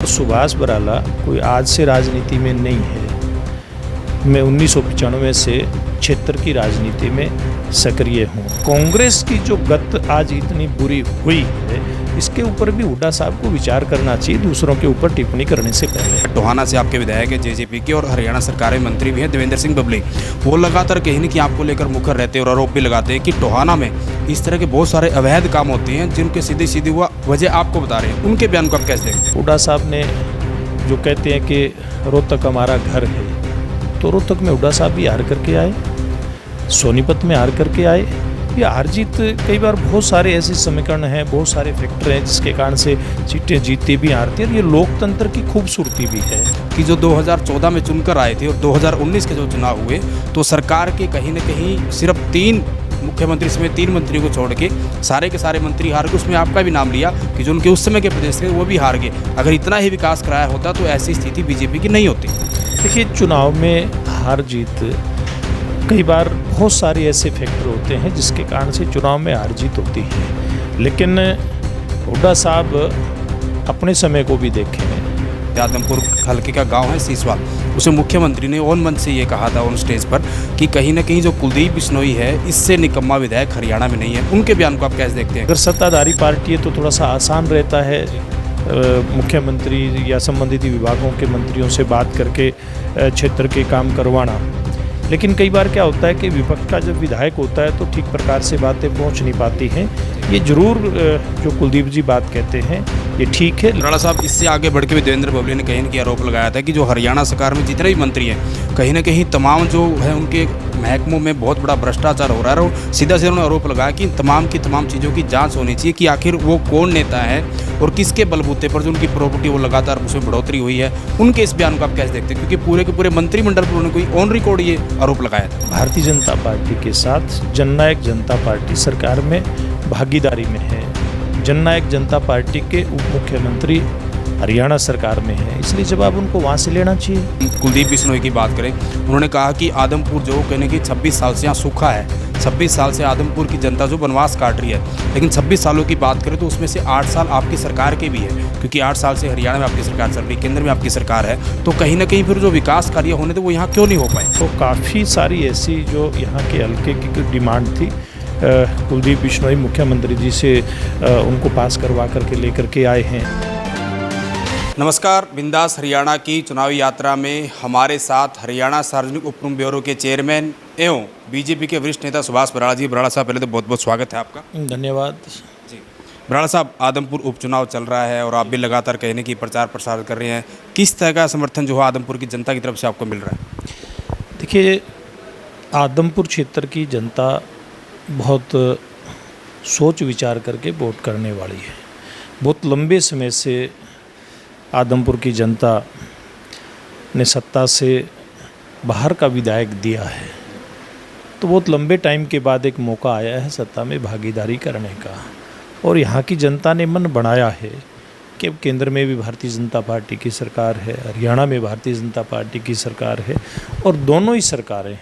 सुभाष बराला कोई आज से राजनीति में नहीं है। मैं 1995 से क्षेत्र की राजनीति में सक्रिय हूँ। कांग्रेस की जो गत आज इतनी बुरी हुई है, इसके ऊपर भी हुड्डा साहब को विचार करना चाहिए दूसरों के ऊपर टिप्पणी करने से पहले। टोहाना से आपके विधायक है जेजेपी के और हरियाणा सरकार में मंत्री भी हैं देवेंद्र सिंह बबली। वो लगातार कहीं न कहीं आपको लेकर मुखर रहते हैं और आरोप भी लगाते हैं कि टोहाना में इस तरह के बहुत सारे अवैध काम होते हैं जिनके सीधी सीधी हुआ वजह आपको बता रहे हैं। उनके बयान को आप कैसे देखें? हुड्डा साहब ने जो कहते हैं कि रोहतक हमारा घर है, तो रोहतक में हुड्डा साहब भी हार करके आए, सोनीपत में हार करके आए। ये हार जीत कई बार बहुत सारे ऐसे समीकरण हैं, बहुत सारे फैक्टर हैं जिसके कारण से सीटें जीतती भी हारती है। और ये लोकतंत्र की खूबसूरती भी है कि जो 2014 में चुनकर आए थे और 2019 के जो चुनाव हुए तो सरकार के कहीं न कहीं सिर्फ 3 मुख्यमंत्री समेत 3 मंत्रियों को छोड़ के सारे के सारे मंत्री हार गए। उसमें आपका भी नाम लिया कि जो उनके उस समय के प्रदेश थे वो भी हार गए। अगर इतना ही विकास कराया होता तो ऐसी स्थिति बीजेपी की नहीं होती। देखिए, चुनाव में हार जीत कई बार बहुत सारे ऐसे फैक्टर होते हैं जिसके कारण से चुनाव में हार जीत होती है, लेकिन हुड्डा साहब अपने समय को भी देखें। आदमपुर हल्के का गांव है सीसवाल, उसे मुख्यमंत्री ने ऑन मंच से ये कहा था ऑन स्टेज पर कि कहीं न कहीं जो कुलदीप बिश्नोई है इससे निकम्मा विधायक हरियाणा में नहीं है। उनके बयान को आप कैसे देखते हैं? अगर सत्ताधारी पार्टी है तो थोड़ा सा आसान रहता है मुख्यमंत्री या संबंधित विभागों के मंत्रियों से बात करके क्षेत्र के काम करवाना, लेकिन कई बार क्या होता है कि विपक्ष का जब विधायक होता है तो ठीक प्रकार से बातें पहुंच नहीं पाती हैं। ये जरूर जो कुलदीप जी बात कहते हैं ये ठीक है। बराला साहब, इससे आगे बढ़ के भी देवेंद्र बबली ने कहीं न कहीं आरोप लगाया था कि जो हरियाणा सरकार में जितने भी मंत्री हैं कहीं न कहीं तमाम जो है उनके महकमों में बहुत बड़ा भ्रष्टाचार हो रहा है। और सीधा सीधा उन्होंने आरोप लगाया कि तमाम की तमाम चीज़ों की जांच होनी चाहिए कि आखिर वो कौन नेता है और किसके बलबूते पर जो उनकी प्रॉपर्टी वो लगातार उसमें बढ़ोतरी हुई है। उनके इस बयान को आप कैसे देखते हैं? क्योंकि पूरे के पूरे मंत्रिमंडल पर उन्होंने कोई ऑन रिकॉर्ड ये आरोप लगाया था। भारतीय जनता पार्टी के साथ जननायक जनता पार्टी सरकार में भागीदारी में है। जननायक जनता पार्टी के उप मुख्यमंत्री हरियाणा सरकार में है, इसलिए जवाब उनको वहाँ से लेना चाहिए। कुलदीप बिश्नोई की बात करें, उन्होंने कहा कि आदमपुर जो कहने की 26 साल से यहाँ सूखा है, 26 साल से आदमपुर की जनता जो वनवास काट रही है, लेकिन 26 सालों की बात करें तो उसमें से 8 साल आपकी सरकार के भी है, क्योंकि 8 साल से हरियाणा में आपकी सरकार चल रही, केंद्र में आपकी सरकार है। तो कहीं ना कहीं फिर जो विकास कार्य होने थे वो यहाँ क्यों नहीं हो पाए? तो काफ़ी सारी ऐसी जो यहाँ के हल्के की डिमांड थी, कुलदीप बिश्नोई मुख्यमंत्री जी से उनको पास करवा करके लेकर के आए हैं। नमस्कार, बिंदास हरियाणा की चुनावी यात्रा में हमारे साथ हरियाणा सार्वजनिक उपक्रम ब्यूरो के चेयरमैन एवं बीजेपी के वरिष्ठ नेता सुभाष बराला जी। बराला साहब, पहले तो बहुत बहुत स्वागत है आपका। धन्यवाद जी। बराला साहब, आदमपुर उपचुनाव चल रहा है और आप भी लगातार कहने की प्रचार प्रसार कर रहे हैं। किस तरह का समर्थन जो है आदमपुर की जनता की तरफ से आपको मिल रहा है? देखिए, आदमपुर क्षेत्र की जनता बहुत सोच विचार करके वोट करने वाली है। बहुत लंबे समय से आदमपुर की जनता ने सत्ता से बाहर का विधायक दिया है, तो बहुत लंबे टाइम के बाद एक मौका आया है सत्ता में भागीदारी करने का। और यहाँ की जनता ने मन बनाया है कि अब केंद्र में भी भारतीय जनता पार्टी की सरकार है, हरियाणा में भारतीय जनता पार्टी की सरकार है, और दोनों ही सरकारें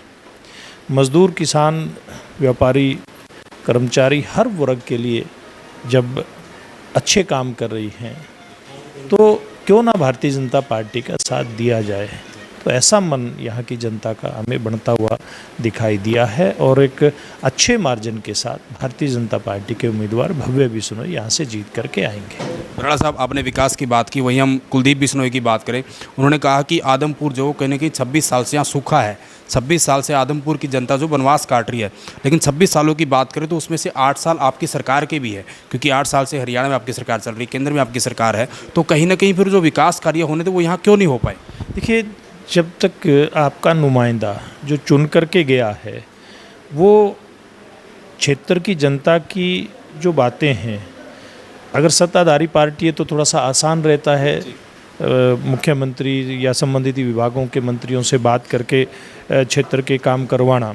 मजदूर, किसान, व्यापारी, कर्मचारी, हर वर्ग के लिए जब अच्छे काम कर रही हैं तो क्यों ना भारतीय जनता पार्टी का साथ दिया जाए। तो ऐसा मन यहाँ की जनता का हमें बनता हुआ दिखाई दिया है और एक अच्छे मार्जिन के साथ भारतीय जनता पार्टी के उम्मीदवार भव्य बिश्नोई यहाँ से जीत करके आएंगे। बराला साहब, आपने विकास की बात की, वहीं हम कुलदीप बिश्नोई की बात करें, उन्होंने कहा कि आदमपुर जो कहने की 26 साल से यहाँ सूखा है, 26 साल से आदमपुर की जनता जो वनवास काट रही है, लेकिन 26 सालों की बात करें तो उसमें से 8 साल आपकी सरकार के भी है, क्योंकि 8 साल से हरियाणा में आपकी सरकार चल रही, केंद्र में आपकी सरकार है। तो कहीं ना कहीं फिर जो विकास कार्य होने थे वो यहाँ क्यों नहीं हो पाए? देखिए, जब तक आपका नुमाइंदा जो चुन करके गया है वो क्षेत्र की जनता की जो बातें हैं, अगर सत्ताधारी पार्टी है तो थोड़ा सा आसान रहता है मुख्यमंत्री या संबंधित विभागों के मंत्रियों से बात करके क्षेत्र के काम करवाना,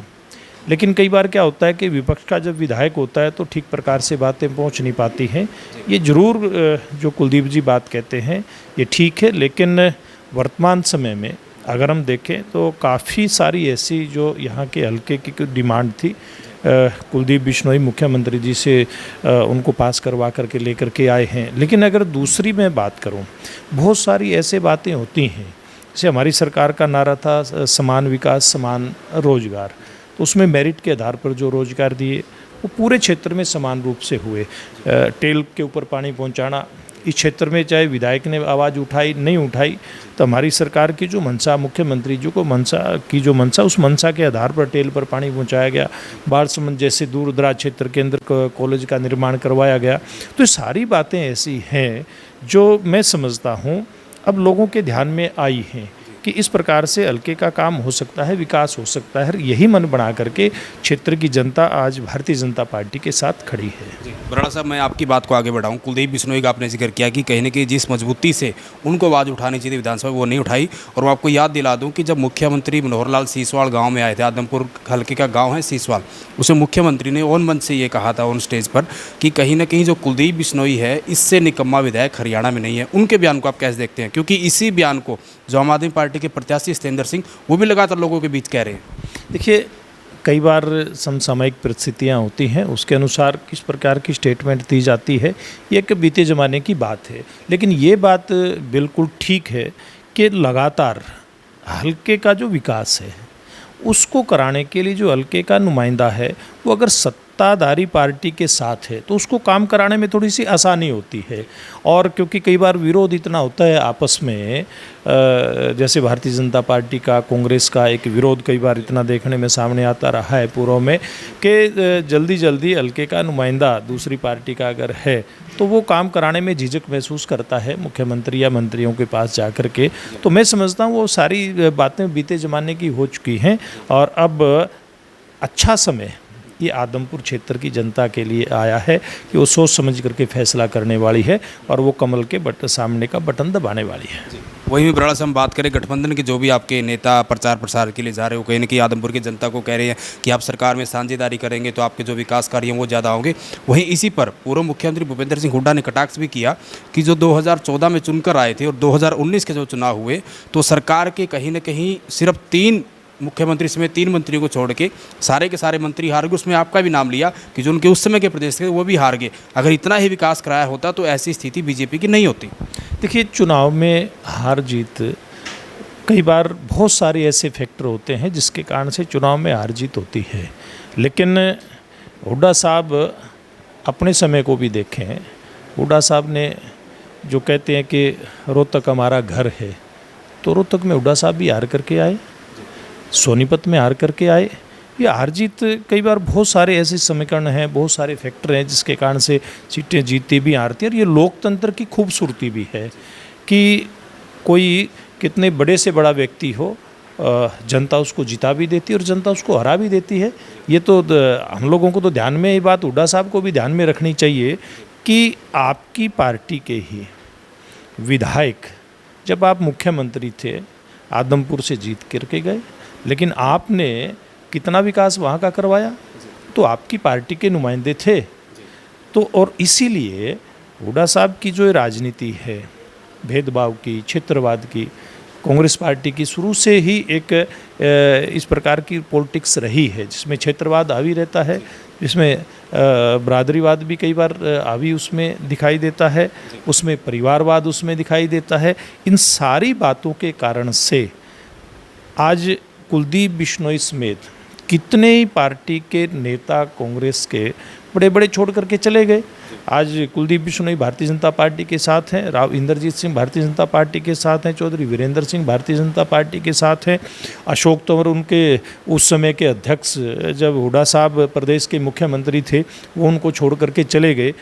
लेकिन कई बार क्या होता है कि विपक्ष का जब विधायक होता है तो ठीक प्रकार से बातें पहुंच नहीं पाती हैं। ये जरूर जो कुलदीप जी बात कहते हैं ये ठीक है, लेकिन वर्तमान समय में अगर हम देखें तो काफ़ी सारी ऐसी जो यहाँ के हल्के की डिमांड थी, कुलदीप बिश्नोई मुख्यमंत्री जी से उनको पास करवा करके लेकर के आए हैं। लेकिन अगर दूसरी मैं बात करूं, बहुत सारी ऐसे बातें होती हैं, जैसे हमारी सरकार का नारा था समान विकास समान रोजगार, तो उसमें मेरिट के आधार पर जो रोजगार दिए वो पूरे क्षेत्र में समान रूप से हुए। टेल के ऊपर पानी पहुंचाना, इस क्षेत्र में चाहे विधायक ने आवाज़ उठाई नहीं उठाई, तो हमारी सरकार की जो मंशा, मुख्यमंत्री जी को मंशा उस मंशा के आधार पर टेल पर पानी पहुंचाया गया। बाढ़समंद जैसे दूर दराज क्षेत्र के अंदर कॉलेज का निर्माण करवाया गया। तो ये सारी बातें ऐसी हैं जो मैं समझता हूँ अब लोगों के ध्यान में आई हैं कि इस प्रकार से हल्के का काम हो सकता है, विकास हो सकता है। यही मन बना करके क्षेत्र की जनता आज भारतीय जनता पार्टी के साथ खड़ी है। बराड़ा साहब, मैं आपकी बात को आगे बढ़ाऊं। कुलदीप बिश्नोई का आपने जिक्र किया कि कहीं न कहीं जिस मजबूती से उनको आवाज़ उठानी चाहिए विधानसभा, वो नहीं उठाई। और मैं आपको याद दिला दूं कि जब मुख्यमंत्री मनोहर लाल सीसवाल गाँव में आए थे, आदमपुर हल्के का गाँव है सीसवाल, उसे मुख्यमंत्री ने ऑन मंच से ये कहा था, ऑन स्टेज पर, कि कहीं न कहीं जो कुलदीप बिश्नोई है इससे निकम्मा विधायक हरियाणा में नहीं है। उनके बयान को आप कैसे देखते हैं? क्योंकि इसी बयान को जो आम आदमी पार्टी के प्रत्याशी सत्येंद्र सिंह वो भी लगातार लोगों के बीच कह रहे हैं। देखिए, कई बार समसामयिक परिस्थितियाँ होती हैं, उसके अनुसार किस प्रकार की स्टेटमेंट दी जाती है, ये एक बीते ज़माने की बात है। लेकिन ये बात बिल्कुल ठीक है कि लगातार हल्के का जो विकास है उसको कराने के लिए जो हल्के का नुमाइंदा है वो अगर सत्ताधारी पार्टी के साथ है तो उसको काम कराने में थोड़ी सी आसानी होती है। और क्योंकि कई बार विरोध इतना होता है आपस में, जैसे भारतीय जनता पार्टी का कांग्रेस का एक विरोध कई बार इतना देखने में सामने आता रहा है पूर्व में कि जल्दी जल्दी हल्के का नुमाइंदा दूसरी पार्टी का अगर है तो वो काम कराने में झिझक महसूस करता है मुख्यमंत्री या मंत्रियों के पास जा कर के। तो मैं समझता हूँ वो सारी बातें बीते ज़माने की हो चुकी हैं और अब अच्छा समय ये आदमपुर क्षेत्र की जनता के लिए आया है कि वो सोच समझ करके फैसला करने वाली है और वो कमल के सामने का बटन दबाने वाली है। वहीं भी बराड़ा से हम बात करें गठबंधन के जो भी आपके नेता प्रचार प्रसार के लिए जा रहे हो, कहीं न कहीं आदमपुर की जनता को कह रहे हैं कि आप सरकार में साझेदारी करेंगे तो आपके जो विकास कार्य हैं वो ज़्यादा होंगे। वहीं इसी पर पूर्व मुख्यमंत्री भूपेंद्र सिंह हुड्डा ने कटाक्ष भी किया कि जो 2014 में चुनकर आए थे और 2019 के जो चुनाव हुए तो सरकार के कहीं न कहीं सिर्फ 3 मुख्यमंत्री समेत 3 मंत्रियों को छोड़ के सारे के सारे मंत्री हार गए। उसमें आपका भी नाम लिया कि जो उनके उस समय के प्रदेश थे वो भी हार गए। अगर इतना ही विकास कराया होता तो ऐसी स्थिति बीजेपी की नहीं होती। देखिए, चुनाव में हार जीत कई बार बहुत सारे ऐसे फैक्टर होते हैं जिसके कारण से चुनाव में हार जीत होती है। लेकिन हुड्डा साहब अपने समय को भी देखें, हुड्डा साहब ने जो कहते हैं कि रोहतक हमारा घर है, तो रोहतक में हुड्डा साहब भी हार करके आए, सोनीपत में हार करके आए। ये हार जीत कई बार बहुत सारे ऐसे समीकरण हैं, बहुत सारे फैक्टर हैं जिसके कारण से सीटें जीतती भी हारती हैं। और ये लोकतंत्र की खूबसूरती भी है कि कोई कितने बड़े से बड़ा व्यक्ति हो, जनता उसको जिता भी देती है और जनता उसको हरा भी देती है। ये तो हम लोगों को तो ध्यान में, ये बात हुड्डा साहब को भी ध्यान में रखनी चाहिए कि आपकी पार्टी के ही विधायक जब आप मुख्यमंत्री थे आदमपुर से जीत करके गए, लेकिन आपने कितना विकास वहाँ का करवाया, तो आपकी पार्टी के नुमाइंदे थे। तो और इसीलिए हुड्डा साहब की जो राजनीति है भेदभाव की, क्षेत्रवाद की, कांग्रेस पार्टी की शुरू से ही एक इस प्रकार की पॉलिटिक्स रही है जिसमें क्षेत्रवाद हावी रहता है, जिसमें बरादरीवाद भी कई बार हावी उसमें दिखाई देता है, उसमें परिवारवाद उसमें दिखाई देता है। इन सारी बातों के कारण से आज कुलदीप बिश्नोई समेत कितने ही पार्टी के नेता कांग्रेस के बड़े बड़े छोड़ करके चले गए। आज कुलदीप बिश्नोई भारतीय जनता पार्टी के साथ हैं, राव इंद्रजीत सिंह भारतीय जनता पार्टी के साथ हैं, चौधरी वीरेंद्र सिंह भारतीय जनता पार्टी के साथ हैं, अशोक तंवर उनके उस समय के अध्यक्ष जब हुड्डा साहब प्रदेश के मुख्यमंत्री थे वो उनको छोड़ करके चले गए।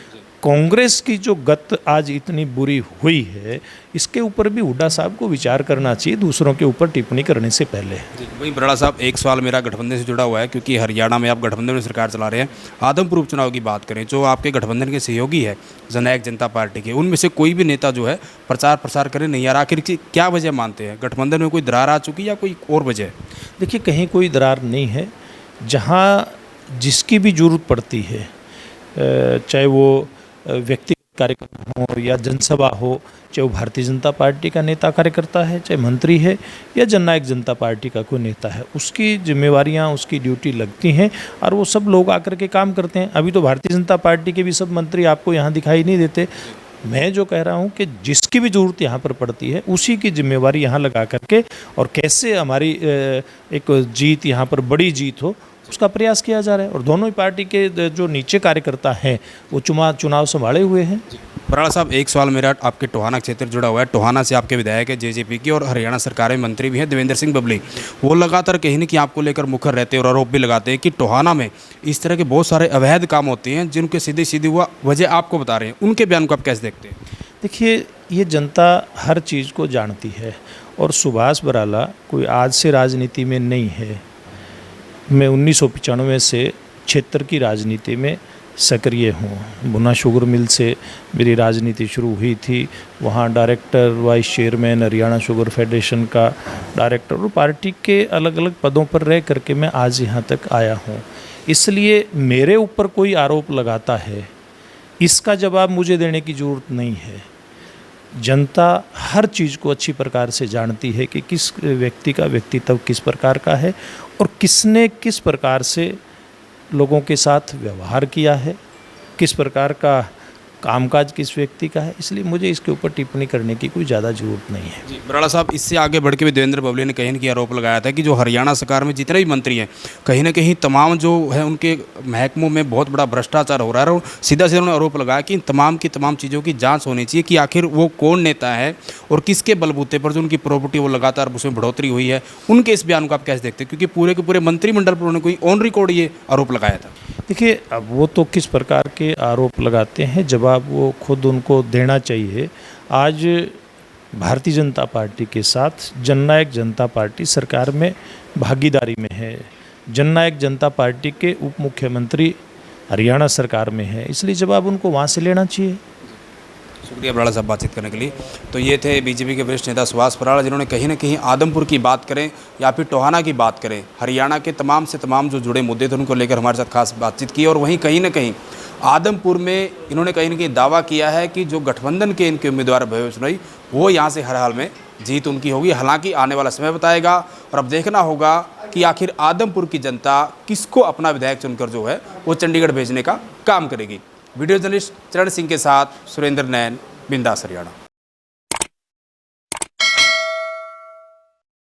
कांग्रेस की जो गत आज इतनी बुरी हुई है इसके ऊपर भी हुड्डा साहब को विचार करना चाहिए दूसरों के ऊपर टिप्पणी करने से पहले। वहीं बराड़ा साहब, एक सवाल मेरा गठबंधन से जुड़ा हुआ है क्योंकि हरियाणा में आप गठबंधन में सरकार चला रहे हैं। आदमपुर उपचुनाव की बात करें, जो आपके गठबंधन के सहयोगी है जननायक जनता पार्टी के, उनमें से कोई भी नेता जो है प्रचार प्रसार करे नहीं आ रहा। आखिर क्या वजह मानते हैं? गठबंधन में कोई दरार आ चुकी या कोई और वजह? देखिए, कहीं कोई दरार नहीं है। जहाँ जिसकी भी जरूरत पड़ती है, चाहे वो व्यक्ति कार्यक्रम हो या जनसभा हो, चाहे वो भारतीय जनता पार्टी का नेता कार्यकर्ता है, चाहे मंत्री है या जननायक जनता पार्टी का कोई नेता है, उसकी जिम्मेवारियां, उसकी ड्यूटी लगती हैं और वो सब लोग आकर के काम करते हैं। अभी तो भारतीय जनता पार्टी के भी सब मंत्री आपको यहाँ दिखाई नहीं देते। मैं जो कह रहा हूँ कि जिसकी भी ज़रूरत यहाँ पर पड़ती है उसी की जिम्मेवारी यहाँ लगा करके और कैसे हमारी एक जीत यहाँ पर बड़ी जीत हो उसका प्रयास किया जा रहा है। और दोनों ही पार्टी के जो नीचे कार्यकर्ता हैं वो चुनाव संभाले हुए हैं। बराड़ा साहब, एक सवाल मेरा आपके टोहाना क्षेत्र जुड़ा हुआ है। टोहाना से आपके विधायक है जेजेपी की और हरियाणा सरकार में मंत्री भी हैं देवेंद्र सिंह बबली। वो लगातार कहीं न कहीं आपको लेकर मुखर रहते हैं और आरोप भी लगाते हैं कि टोहाना में इस तरह के बहुत सारे अवैध काम होते हैं जिनके सीधे सीधे हुआ वजह आपको बता रहे हैं। उनके बयान को आप कैसे देखते हैं? देखिए, ये जनता हर चीज़ को जानती है और सुभाष बराला कोई आज से राजनीति में नहीं है। मैं 1995 से क्षेत्र की राजनीति में सक्रिय हूँ। भुना शुगर मिल से मेरी राजनीति शुरू हुई थी। वहाँ director, vice chairman, Haryana sugar federation का डायरेक्टर और पार्टी के अलग अलग पदों पर रह करके मैं आज यहाँ तक आया हूँ। इसलिए मेरे ऊपर कोई आरोप लगाता है, इसका जवाब मुझे देने की ज़रूरत नहीं है। जनता हर चीज़ को अच्छी प्रकार से जानती है कि किस व्यक्ति का व्यक्तित्व किस प्रकार का है और किसने किस प्रकार से लोगों के साथ व्यवहार किया है, किस प्रकार का कामकाज किस व्यक्ति का है। इसलिए मुझे इसके ऊपर टिप्पणी करने की कोई ज़्यादा ज़रूरत नहीं है। जी बराड़ा साहब, इससे आगे बढ़ के भी देवेंद्र बबली ने कहीं न कहीं आरोप लगाया था कि जो हरियाणा सरकार में जितने भी मंत्री हैं कहीं ना कहीं तमाम जो है उनके महकमों में बहुत बड़ा भ्रष्टाचार हो रहा है। और सीधा सीधा उन्होंने आरोप लगाया कि तमाम की तमाम चीज़ों की जाँच होनी चाहिए कि आखिर वो कौन नेता है और किसके बलबूते पर जो उनकी प्रॉपर्टी वो लगातार उसमें बढ़ोतरी हुई है। उनके इस बयान को आप कैसे देखते हैं, क्योंकि पूरे के पूरे मंत्रिमंडल पर उन्होंने कोई ऑन रिकॉर्ड ये आरोप लगाया था? देखिए, अब वो तो किस प्रकार के आरोप लगाते हैं जवाब वो खुद उनको देना चाहिए। आज भारतीय जनता पार्टी के साथ जननायक जनता पार्टी सरकार में भागीदारी में है। जननायक जनता पार्टी के उप मुख्यमंत्री हरियाणा सरकार में है, इसलिए जवाब उनको वहाँ से लेना चाहिए। शुक्रिया बराड़ा साहब बातचीत करने के लिए। तो ये थे बीजेपी के वरिष्ठ नेता सुभाष बराड़ा, जिन्होंने कहीं ना कहीं आदमपुर की बात करें या फिर टोहाना की बात करें, हरियाणा के तमाम से तमाम जो जुड़े मुद्दे थे उनको लेकर हमारे साथ खास बातचीत की। और वहीं कहीं ना कहीं आदमपुर में इन्होंने कहीं ना कहीं दावा किया है कि जो गठबंधन के इनके उम्मीदवार भवेश सुनई वो यहाँ से हर हाल में जीत उनकी होगी। हालांकि आने वाला समय बताएगा और अब देखना होगा कि आखिर आदमपुर की जनता किसको अपना विधायक चुनकर जो है वो चंडीगढ़ भेजने का काम करेगी। वीडियो जर्नलिस्ट चरण सिंह के साथ सुरेंद्र नैन, बिंदास हरियाणा।